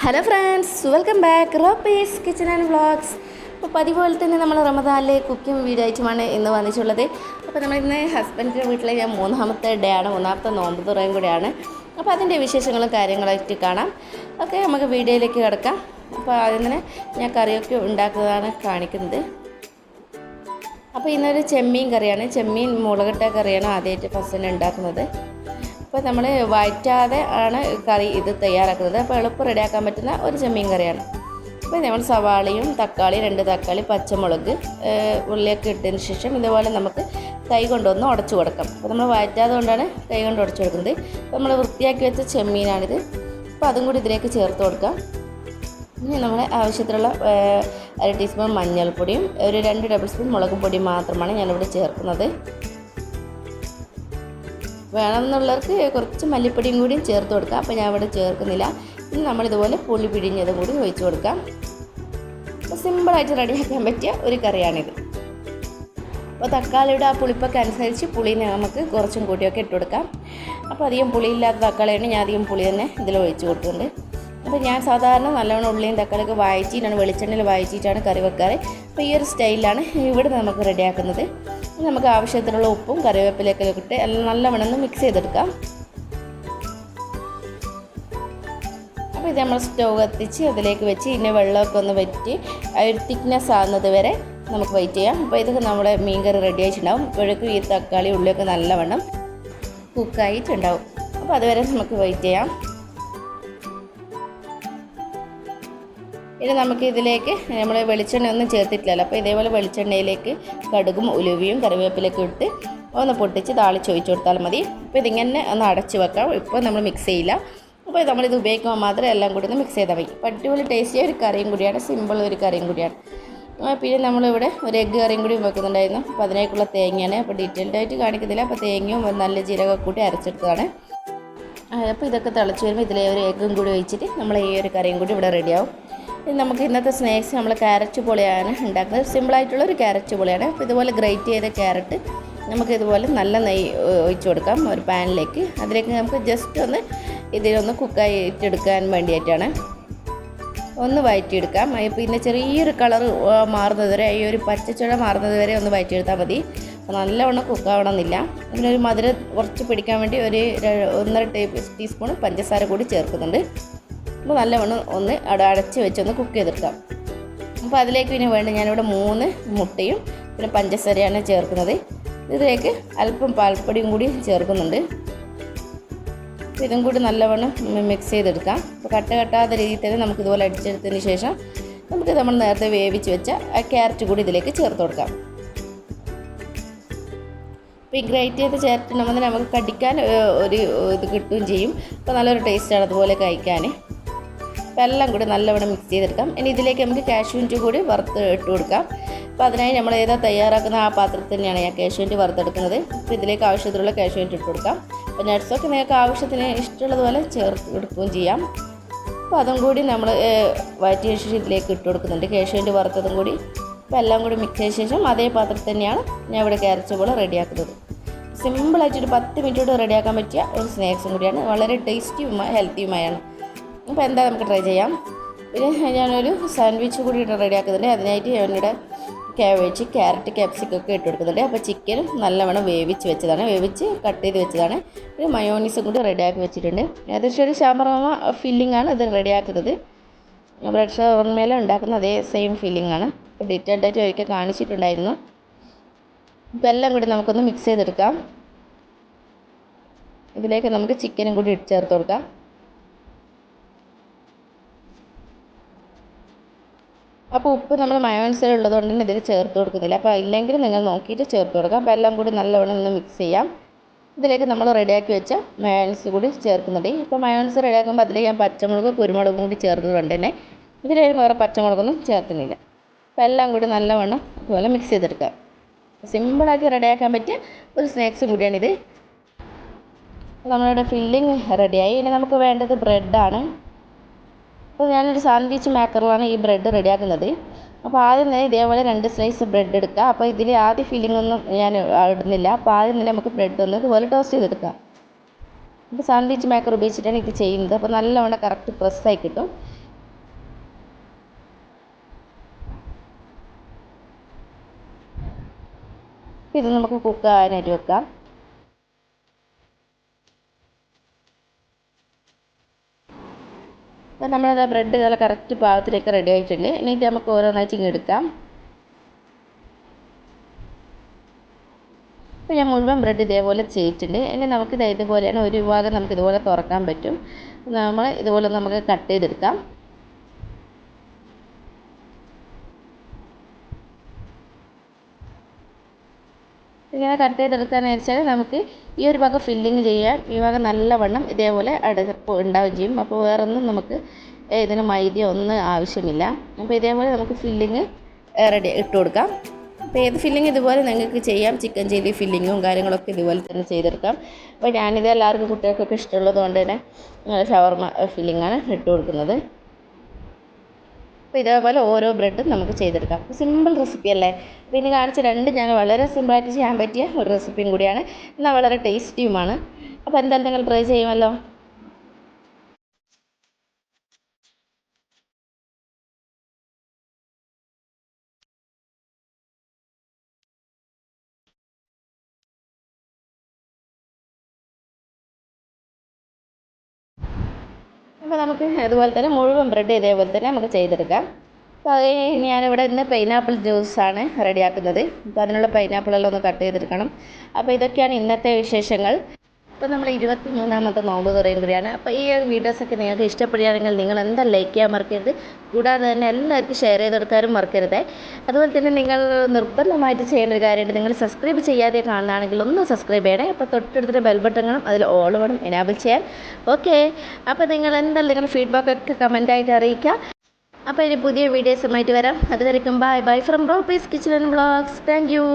Hello friends, welcome back Ropees kitchen and vlogs. അപ്പോൾ പതിപോലെ തന്നെ നമ്മൾ റമദാനിലെ കുക്കിംഗ് വീഡിയോ ആയിട്ടുമാണ് ഇന്ന് വന്നിട്ടുള്ളത്. അപ്പോൾ നമ്മളിന്ന് ഹസ്ബൻഡിൻ്റെ വീട്ടിലെ ഞാൻ മൂന്നാമത്തെ ഡേ ആണ്, മൂന്നാമത്തെ നോമ്പ് തുറയും കൂടെയാണ്. അപ്പോൾ അതിൻ്റെ വിശേഷങ്ങളും കാര്യങ്ങളായിട്ട് കാണാം. ഓക്കെ, നമുക്ക് വീഡിയോയിലേക്ക് കിടക്കാം. അപ്പോൾ ആദ്യം തന്നെ ഞാൻ കറിയൊക്കെ ഉണ്ടാക്കുന്നതാണ് കാണിക്കുന്നത്. അപ്പോൾ ഇന്നൊരു ചെമ്മീൻ കറിയാണ്, ചെമ്മീൻ മുളകിട്ട കറിയാണ് ആദ്യമായിട്ട് ഫസ്റ്റ് ഉണ്ടാക്കുന്നത്. അപ്പോൾ നമ്മൾ വഴറ്റാതെ ആണ് കറി ഇത് തയ്യാറാക്കുന്നത്. അപ്പോൾ എളുപ്പം റെഡിയാക്കാൻ പറ്റുന്ന ഒരു ചെമ്മീൻ കറിയാണ്. അപ്പോൾ നമ്മൾ സവാളയും തക്കാളി, 2 തക്കാളി, പച്ചമുളക്, ഉള്ളിയൊക്കെ ഇട്ടതിന് ശേഷം ഇതുപോലെ നമുക്ക് കൈ കൊണ്ടൊന്ന് ഉടച്ചു കൊടുക്കാം. അപ്പോൾ നമ്മൾ വഴറ്റാതെ കൊണ്ടാണ് കൈ കൊണ്ട് ഉടച്ചു കൊടുക്കുന്നത്. അപ്പോൾ നമ്മൾ വൃത്തിയാക്കി വെച്ച ചെമ്മീനാണിത്. അപ്പോൾ അതും കൂടി ഇതിലേക്ക് ചേർത്ത് കൊടുക്കാം. ഇനി നമ്മൾ ആവശ്യത്തിലുള്ള 1 ടീസ്പൂൺ മഞ്ഞൾപ്പൊടിയും ഒരു 2 ടേബിൾ സ്പൂൺ മുളക് പൊടിയും മാത്രമാണ് ഞാനിവിടെ ചേർക്കുന്നത്. വേണമെന്നുള്ളവർക്ക് കുറച്ച് മല്ലിപ്പൊടിയും കൂടിയും ചേർത്ത് കൊടുക്കാം. അപ്പോൾ ഞാൻ ഇവിടെ ചേർക്കുന്നില്ല. ഇനി നമ്മളിതുപോലെ പുളി പിഴിഞ്ഞതും കൂടി ഒഴിച്ച് കൊടുക്കാം. അപ്പോൾ സിമ്പിളായിട്ട് റെഡിയാക്കാൻ പറ്റിയ ഒരു കറിയാണിത്. അപ്പോൾ തക്കാളിയുടെ ആ പുളിപ്പൊക്കെ അനുസരിച്ച് പുളി നമുക്ക് കുറച്ചും കൂട്ടിയൊക്കെ ഇട്ട് കൊടുക്കാം. അപ്പോൾ അധികം പുളിയില്ലാത്ത തക്കാളിയാണ് ഞാൻ അധികം പുളി തന്നെ ഇതിൽ ഒഴിച്ച് കൊടുക്കുന്നുണ്ട്. അപ്പോൾ ഞാൻ സാധാരണ നല്ലവണ്ണം ഉള്ളിയും തക്കാളിയൊക്കെ വഴറ്റിയിട്ടാണ്, വെളിച്ചെണ്ണയിൽ വഴറ്റിയിട്ടാണ് കറി വെക്കാറ്. അപ്പോൾ ഈ ഒരു സ്റ്റൈലിലാണ് ഇവിടെ നമുക്ക് റെഡിയാക്കുന്നത്. നമുക്ക് ആവശ്യത്തിനുള്ള ഉപ്പും കറിവേപ്പിലയൊക്കെ ഇട്ട് എല്ലാം നല്ലവണ്ണം മിക്സ് ചെയ്തെടുക്കാം. അപ്പോൾ ഇത് നമ്മൾ സ്റ്റൗ കത്തിച്ച് അതിലേക്ക് വെച്ച് ഇതിൻ്റെ വെള്ളമൊക്കെ ഒന്ന് വറ്റി ഒരു തിക്നെസ് ആകുന്നത് വരെ നമുക്ക് വെയിറ്റ് ചെയ്യാം. അപ്പോൾ ഇതൊക്കെ നമ്മുടെ മീൻ കറി റെഡി ആയിട്ടുണ്ടാവും. ഇപ്പോഴേക്കും ഈ തക്കാളി ഉള്ളിയൊക്കെ നല്ലവണ്ണം കുക്കായിട്ടുണ്ടാവും. അപ്പോൾ അതുവരെ നമുക്ക് വെയിറ്റ് ചെയ്യാം. ഇനി നമുക്ക് ഇതിലേക്ക് നമ്മൾ വെളിച്ചെണ്ണ ഒന്നും ചേർത്തിട്ടില്ലല്ലോ. അപ്പോൾ ഇതേപോലെ വെളിച്ചെണ്ണയിലേക്ക് കടുകും ഉലുവയും കറിവേപ്പിലൊക്കെ ഇട്ട് ഒന്ന് പൊട്ടിച്ച് താളിച്ച് ഒഴിച്ച് കൊടുത്താൽ മതി. അപ്പോൾ ഇതിങ്ങനെ ഒന്ന് അടച്ച് വെക്കാം. ഇപ്പോൾ നമ്മൾ മിക്സ് ചെയ്യില്ല. അപ്പോൾ നമ്മളിത് ഉപയോഗിക്കുമ്പോൾ മാത്രമേ എല്ലാം കൂടി ഒന്ന് മിക്സ് ചെയ്താൽ മതി. അടിപൊളി ടേസ്റ്റിയ ഒരു കറിയും കൂടിയാണ്, സിമ്പിൾ ഒരു കറിയും കൂടിയാണ്. പിന്നെ നമ്മളിവിടെ ഒരു എഗ്ഗ് കറിയും കൂടി വെക്കുന്നുണ്ടായിരുന്നു. അപ്പോൾ അതിനേക്കുള്ള തേങ്ങയാണ്. അപ്പോൾ ഡീറ്റെയിൽഡായിട്ട് കാണിക്കുന്നില്ല. അപ്പോൾ തേങ്ങയും നല്ല ജീരകം കൂട്ടി അരച്ചെടുത്തതാണ്. അപ്പോൾ ഇതൊക്കെ തിളച്ച് വരുമ്പോൾ ഇതിലെ ഒരു എഗ്ഗും കൂടി ഒഴിച്ചിട്ട് നമ്മൾ ഈ ഒരു കറിയും കൂടി ഇവിടെ റെഡിയാവും. നമുക്ക് ഇന്നത്തെ സ്നാക്സ് നമ്മൾ ക്യാരറ്റ് പൊളിയാണ് ഉണ്ടാക്കുന്നത്. സിമ്പിളായിട്ടുള്ളൊരു ക്യാരറ്റ് പൊളിയാണ്. അപ്പോൾ ഇതുപോലെ ഗ്രേറ്റ് ചെയ്ത ക്യാരറ്റ് നമുക്ക് ഇതുപോലെ നല്ല നെയ്യ് ഒഴിച്ച് കൊടുക്കാം ഒരു പാനിലേക്ക്. അതിലേക്ക് നമുക്ക് ജസ്റ്റ് ഒന്ന് ഇതിലൊന്ന് കുക്കായിട്ടെടുക്കാൻ വേണ്ടിയിട്ടാണ്, ഒന്ന് വഴറ്റിയെടുക്കാം. പിന്നെ ചെറിയൊരു കളർ മാറുന്നത് വരെ, ഈ ഒരു പച്ചച്ചുള മാറുന്നത് വരെ ഒന്ന് വഴറ്റിയെടുത്താൽ മതി. നല്ലവണ്ണം കുക്കാവണമെന്നില്ല. അതിനൊരു മധുരം കുറച്ച് പിടിക്കാൻ വേണ്ടി ഒരു 1.5 ടീസ്പൂൺ പഞ്ചസാര കൂടി ചേർക്കുന്നുണ്ട്. അപ്പോൾ നല്ലവണ്ണം ഒന്ന് അടച്ച് വെച്ചൊന്ന് കുക്ക് ചെയ്തെടുക്കാം. അപ്പോൾ അതിലേക്ക് പിന്നെ വേണ്ട ഞാനിവിടെ 3 മുട്ടയും പിന്നെ പഞ്ചസാരയാണ് ചേർക്കുന്നത്. ഇതിലേക്ക് അല്പം പാൽപ്പൊടിയും കൂടി ചേർക്കുന്നുണ്ട്. ഇതും കൂടി നല്ലവണ്ണം മിക്സ് ചെയ്തെടുക്കാം. അപ്പോൾ കട്ടാത്ത രീതിയിൽ തന്നെ നമുക്കിതുപോലെ അടിച്ചെടുത്തതിന് ശേഷം നമുക്ക് നമ്മൾ നേരത്തെ വേവിച്ച് വെച്ച ആ ക്യാരറ്റ് കൂടി ഇതിലേക്ക് ചേർത്ത് കൊടുക്കാം. അപ്പോൾ ഈ ഗ്രേറ്റ് ചെയ്ത് ചേർത്തിട്ടുണ്ടെങ്കിൽ നമുക്ക് കടിക്കാൻ ഒരു ഇത് കിട്ടുകയും ചെയ്യും. അപ്പോൾ നല്ലൊരു ടേസ്റ്റാണ് അതുപോലെ കഴിക്കാൻ. അപ്പോൾ എല്ലാം കൂടി നല്ലവണ്ണം മിക്സ് ചെയ്തെടുക്കാം. ഇനി ഇതിലേക്ക് നമുക്ക് കാഷ്യൂനട്ട് കൂടി വറുത്ത് ഇട്ട് കൊടുക്കാം. അപ്പോൾ അതിനായി നമ്മൾ ഏതാ തയ്യാറാക്കുന്ന ആ പാത്രത്തിൽ തന്നെയാണ് ഞാൻ കാഷ്യൂനട്ട് വറുത്തെടുക്കുന്നത്. അപ്പോൾ ഇതിലേക്ക് ആവശ്യത്തിലുള്ള കാഷ്യൂനട്ട് ഇട്ട് കൊടുക്കാം. അപ്പോൾ നട്ട്സൊക്കെ നിങ്ങൾക്ക് ആവശ്യത്തിന് ഇഷ്ടമുള്ളതുപോലെ ചേർത്ത് എടുക്കുകയും ചെയ്യാം. അപ്പോൾ അതും കൂടി നമ്മൾ വഴറ്റിയ ശേഷം ഇതിലേക്ക് ഇട്ട് കൊടുക്കുന്നുണ്ട്, കാഷ്യൂനട്ട് വറുത്തതും കൂടി. അപ്പോൾ എല്ലാം കൂടി മിക്സ് ചെയ്ത ശേഷം അതേ പാത്രത്തിൽ തന്നെയാണ് ഞാൻ ഇവിടെ ക്യാരറ്റ് പോലെ റെഡിയാക്കുന്നത്. സിമ്പിളായിട്ടൊരു 10 മിനിറ്റ് കൊണ്ട് റെഡിയാക്കാൻ പറ്റിയ ഒരു സ്നാക്സും കൂടിയാണ്. വളരെ ടേസ്റ്റിയുമായ ഹെൽത്തിയുമായാണ്. അപ്പോൾ എന്താ നമുക്ക് ട്രൈ ചെയ്യാം. പിന്നെ ഞാനൊരു സാൻഡ്വിച്ച് കൂടി റെഡിയാക്കുന്നുണ്ട്. അതിനായിട്ട് ഞാനിവിടെ കാബേജ്, ക്യാരറ്റ്, ക്യാപ്സിക്കൊക്കെ ഇട്ട് കൊടുക്കുന്നുണ്ട്. അപ്പോൾ ചിക്കൻ നല്ലവണ്ണം വേവിച്ച് കട്ട് ചെയ്ത് വെച്ചതാണ്. പിന്നെ മയോണീസും കൂടി റെഡിയാക്കി വെച്ചിട്ടുണ്ട്. ഏകദേശം ഒരു ഷവർമ ഫില്ലിംഗ് ആണ് ഇത് റെഡിയാക്കുന്നത്. ബ്രെഡ് ഷവർമയിൽ ഉണ്ടാക്കുന്ന അതേ സെയിം ഫില്ലിംഗ് ആണ്. അപ്പോൾ ഡീറ്റെയിൽഡായിട്ട് ഒരിക്കൽ കാണിച്ചിട്ടുണ്ടായിരുന്നു. ഇപ്പോൾ എല്ലാം കൂടി നമുക്കൊന്ന് മിക്സ് ചെയ്തെടുക്കാം. ഇതിലേക്ക് നമുക്ക് ചിക്കനും കൂടി ചേർത്ത് കൊടുക്കാം. അപ്പോൾ ഉപ്പ് നമ്മൾ മയോണൈസിൽ ഉള്ളതുകൊണ്ട് തന്നെ ഇതിൽ ചേർത്ത് കൊടുക്കുന്നില്ല. അപ്പോൾ ഇല്ലെങ്കിൽ നിങ്ങൾ നോക്കിയിട്ട് ചേർത്ത് കൊടുക്കാം. അപ്പോൾ എല്ലാം കൂടി നല്ലവണ്ണം ഒന്ന് മിക്സ് ചെയ്യാം. ഇതിലേക്ക് നമ്മൾ റെഡിയാക്കി വെച്ച മയോണൈസ് കൂടി ചേർക്കുന്നുണ്ട്. ഇപ്പോൾ മയോണൈസ് റെഡിയാക്കുമ്പോൾ അതിലേക്ക് ഞാൻ പച്ചമുളകും കുരുമുളകും കൂടി ചേർത്തതുകൊണ്ട് തന്നെ ഇതിലേക്ക് വേറെ പച്ചമുളകൊന്നും ചേർക്കുന്നില്ല. അപ്പോൾ എല്ലാം കൂടി നല്ലവണ്ണം അതുപോലെ മിക്സ് ചെയ്തെടുക്കാം. സിമ്പിളാക്കി റെഡിയാക്കാൻ പറ്റിയ ഒരു സ്നാക്സും കൂടിയാണിത്. നമ്മളുടെ ഫില്ലിങ് റെഡിയായി. ഇനി നമുക്ക് വേണ്ടത് ബ്രെഡാണ്. അപ്പോൾ ഞാനൊരു സാൻഡ്വിച്ച് മേക്കറിലാണ് ഈ ബ്രെഡ് റെഡിയാക്കുന്നത്. അപ്പോൾ ആദ്യം തന്നെ ഇതേപോലെ 2 സ്ലൈസ് ബ്രെഡ് എടുക്കുക. അപ്പോൾ ഇതിൽ ആദ്യം ഫില്ലിംഗ് ഒന്നും ഞാൻ ഇടുന്നില്ല. അപ്പോൾ ആദ്യം തന്നെ നമുക്ക് ബ്രെഡ് ഒന്ന് ഇതുപോലെ ടോസ്റ്റ് ചെയ്തെടുക്കാം. ഇപ്പോൾ സാൻഡ്വിച്ച് മേക്കർ ഉപയോഗിച്ചിട്ടാണ് ഇത് ചെയ്യുന്നത്. അപ്പോൾ നല്ലവണ്ണം കറക്റ്റ് പ്രസ്സായി കിട്ടും. അപ്പോൾ ഇത് നമുക്ക് കുക്ക് ആകാനായിട്ട് വെക്കാം. അപ്പോൾ നമ്മളത് ബ്രെഡ് നല്ല കറക്റ്റ് പാകത്തിലേക്ക് റെഡി ആയിട്ടുണ്ട്. എന്നിട്ട് നമുക്ക് ഓരോന്നായിട്ട് ഇങ്ങ് എടുക്കാം. അപ്പോൾ ഞാൻ മുഴുവൻ ബ്രെഡ് ഇതേപോലെ ചെയ്തിട്ടുണ്ട്. ഇനി നമുക്കിത് ഇതുപോലെയാണ് ഒരു ഭാഗം നമുക്ക് ഇതുപോലെ തുറക്കാൻ പറ്റും. നമ്മൾ ഇതുപോലെ നമുക്ക് കട്ട് ചെയ്തെടുക്കാം. ഇങ്ങനെ കട്ട് ചെയ്തെടുക്കാന്ന് വെച്ചാൽ നമുക്ക് ഈ ഒരു ഭാഗം ഫില്ലിങ് ചെയ്യാൻ ഈ ഭാഗം നല്ലവണ്ണം ഇതേപോലെ അടപ്പ് ഉണ്ടാവുകയും ചെയ്യും. അപ്പോൾ വേറൊന്നും നമുക്ക് ഇതിന് മൈദ ഒന്നും ആവശ്യമില്ല. അപ്പോൾ ഇതേപോലെ നമുക്ക് ഫില്ലിങ് റെഡി ഇട്ട് കൊടുക്കാം. അപ്പോൾ ഏത് ഫില്ലിങ് ഇതുപോലെ നിങ്ങൾക്ക് ചെയ്യാം. ചിക്കൻ ചില്ലി ഫില്ലിങ്ങും കാര്യങ്ങളൊക്കെ ഇതുപോലെ തന്നെ ചെയ്തെടുക്കാം. അപ്പോൾ ഞാനിത് എല്ലാവർക്കും കുട്ടികൾക്കൊക്കെ ഇഷ്ടമുള്ളത് കൊണ്ട് തന്നെ ഷവർമ ഫില്ലിങ്ങാണ് ഇട്ട് കൊടുക്കുന്നത്. അപ്പോൾ ഇതേപോലെ ഓരോ ബ്രെഡും നമുക്ക് ചെയ്തെടുക്കാം. സിമ്പിൾ റെസിപ്പി അല്ലേ? അപ്പോൾ ഇനി കാണിച്ച രണ്ട് ഞാൻ വളരെ സിമ്പിളായിട്ട് ചെയ്യാൻ പറ്റിയ ഒരു റെസിപ്പിയും കൂടിയാണ്. എന്നാൽ വളരെ ടേസ്റ്റിയുമാണ്. അപ്പോൾ എന്തായാലും നിങ്ങൾ ട്രൈ ചെയ്യുമല്ലോ. അപ്പോൾ നമുക്ക് അതുപോലെ തന്നെ മുഴുവൻ ബ്രെഡ് ഇതേപോലെ തന്നെ നമുക്ക് ചെയ്തെടുക്കാം. അപ്പോൾ അത് ഞാനിവിടെ ഇന്ന് പൈനാപ്പിൾ ജ്യൂസാണ് റെഡിയാക്കുന്നത്. അപ്പോൾ അതിനുള്ള പൈനാപ്പിളെല്ലാം ഒന്ന് കട്ട് ചെയ്തെടുക്കണം. അപ്പോൾ ഇതൊക്കെയാണ് ഇന്നത്തെ വിശേഷങ്ങൾ. ഇപ്പോൾ നമ്മൾ 23ാമത്തെ നോമ്പ് തുറയുകയാണ്. അപ്പോൾ ഈ വീഡിയോസൊക്കെ നിങ്ങൾക്ക് ഇഷ്ടപ്പെടുകയാണെങ്കിൽ നിങ്ങൾ എന്താ ലൈക്ക് ചെയ്യാൻ മറക്കരുത്. കൂടാതെ തന്നെ എല്ലാവർക്കും ഷെയർ ചെയ്തെടുക്കാനും മറക്കരുത്. അതുപോലെ തന്നെ നിങ്ങൾ നിർബന്ധമായിട്ട് ചെയ്യേണ്ട ഒരു കാര്യമുണ്ട്. നിങ്ങൾ സബ്സ്ക്രൈബ് ചെയ്യാതെ കാണുകയാണെങ്കിൽ ഒന്ന് സബ്സ്ക്രൈബ് ചെയ്യണേ. അപ്പോൾ തൊട്ടടുത്തിട്ട് ബെൽ ബട്ടൺ കാണും, അതിൽ ഓൾ വേണം എനാബിൾ ചെയ്യാൻ. ഓക്കെ, അപ്പോൾ നിങ്ങൾ എന്തായാലും നിങ്ങളുടെ ഫീഡ്ബാക്കൊക്കെ കമൻറ്റായിട്ട് അറിയിക്കുക. അപ്പോൾ ഇനി പുതിയ വീഡിയോസുമായിട്ട് വരാം. അതുവരെയും bye bye from Ropees kitchen and vlogs. Thank U.